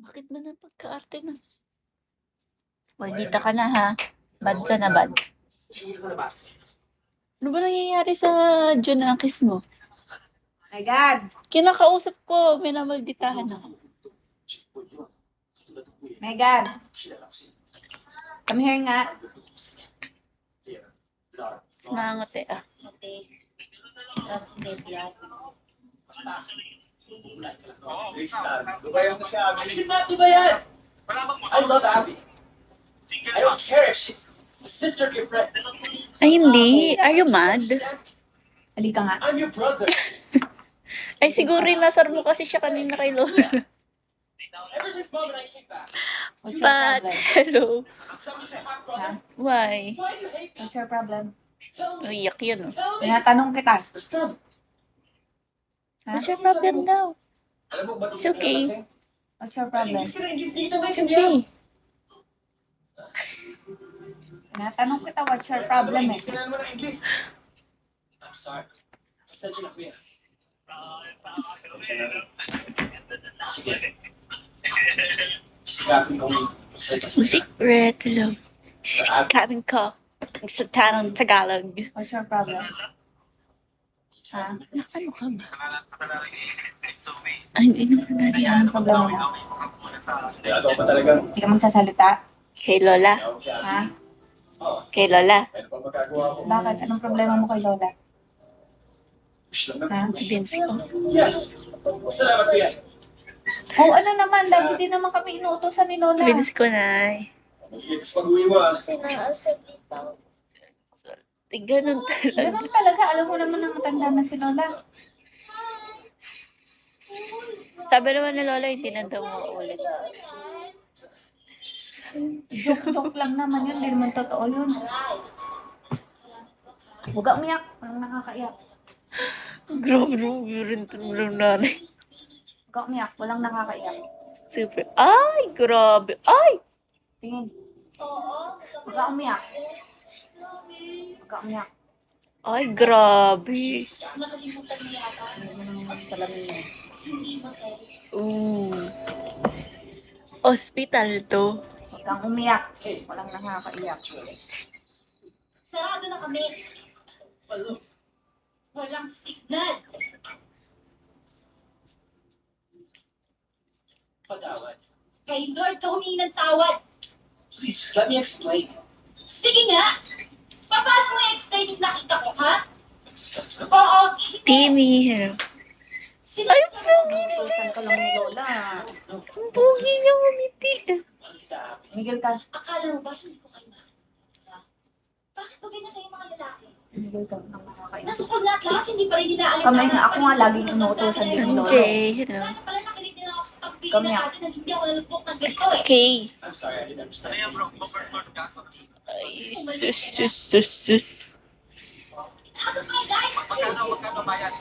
Bakit ba napagkaarte na? Maldita ka na ha. Bad ka na bad. Ano ba nangyayari sa Junakis mo? My God! Kinakausap ko, minamalditahan ako. My God! Come here nga. Sumangote ah. I love Abby. I don't care if she's the sister of your friend. Ay hindi, are you mad? Halika nga. I'm your brother. Ay siguro inasar mo kasi siya kanina kay Lola. Ever since Mom and I came back, What's your But, problem? hello. somebody say half Ha? brother. Why? Why do you hate me? What's your problem? Tell me. Uyak yun oh. Tell me. Tinatanong kita. Basta. Ha? What's your problem daw? Alam mo ba It's okay. What's your problem? Hindi kita It's maintindihan. okay. Tinatanong kita, what's your problem eh? Kailangan mo ng English. I'm sorry. Pasensya na kuya. Sige. Sisikapin kong magsalita. Secret, hello. Sisikapin ko. Magsalita ng Tagalog. What's your problem? Ha? Ano ka ba? Ay, hindi naman na yan. Anong problema mo? Ito pa talagang. Hindi ka magsasalita? Kay Lola. Ha? Kay Lola. Ano pa magagawa ko? Bakit? Anong problema mo kay Lola? Ha? Vince ko. Yes. Salamat kuya. Oh, ano naman? Lagi din naman kami inuutosan ni Lola. Vince ko na. Mag-iigas pag-uwi mo ah. Ganun talaga. Ganun talaga. Alam mo naman na matanda na si Lola. Sabi naman ni Lola, hindi na daw mo ulit. Joke-joke lang naman yun. Hindi naman totoo yun. Huwag ka umiyak. Walang nakakaiyak. Grabe naman yun ng nanay. Huwag ka umiyak. Walang nakakaiyak. Super. Ay, grabe. Ay! Tingin. Huwag ka umiyak. Huwag ka umiyak. Ay, grabe. Hindi naman salamin mo. Ooh. Hospital to. Huwag kang umiyak. Walang nakakaiyak. Sarado na kami. Walang signal. Patawad. Kay Lord ka humingi ng tawad. Please, let me explain. Sige nga. Paano mo i-explain yung nakita ko, ha? Nagsasalita. Oo. Timmy, hello. Ay, pogi ni Inuutosan ka lang ni Lola. Ang pogi niya umiti. Mahal kita, Abby. Miguel ka. Akala mo ba hindi ko kayo nakakita? Bakit ba ganyan kayo mga lalaki? Miguel ka. Ang nakakaiyak. Nasukol na at lahat, hindi pa rin inaalit. Kamay nga ako nga laging inuutosan din ni Lola. Sanjay, hello. Kaya pala nakinig din ako sa pagbili Kami na ah. natin na hindi ako nalugpok ng It's gusto eh. okay. I'm sorry, I didn't understand. Ay, sus, sus, sus, sus. Out of my life! Magkano bayad?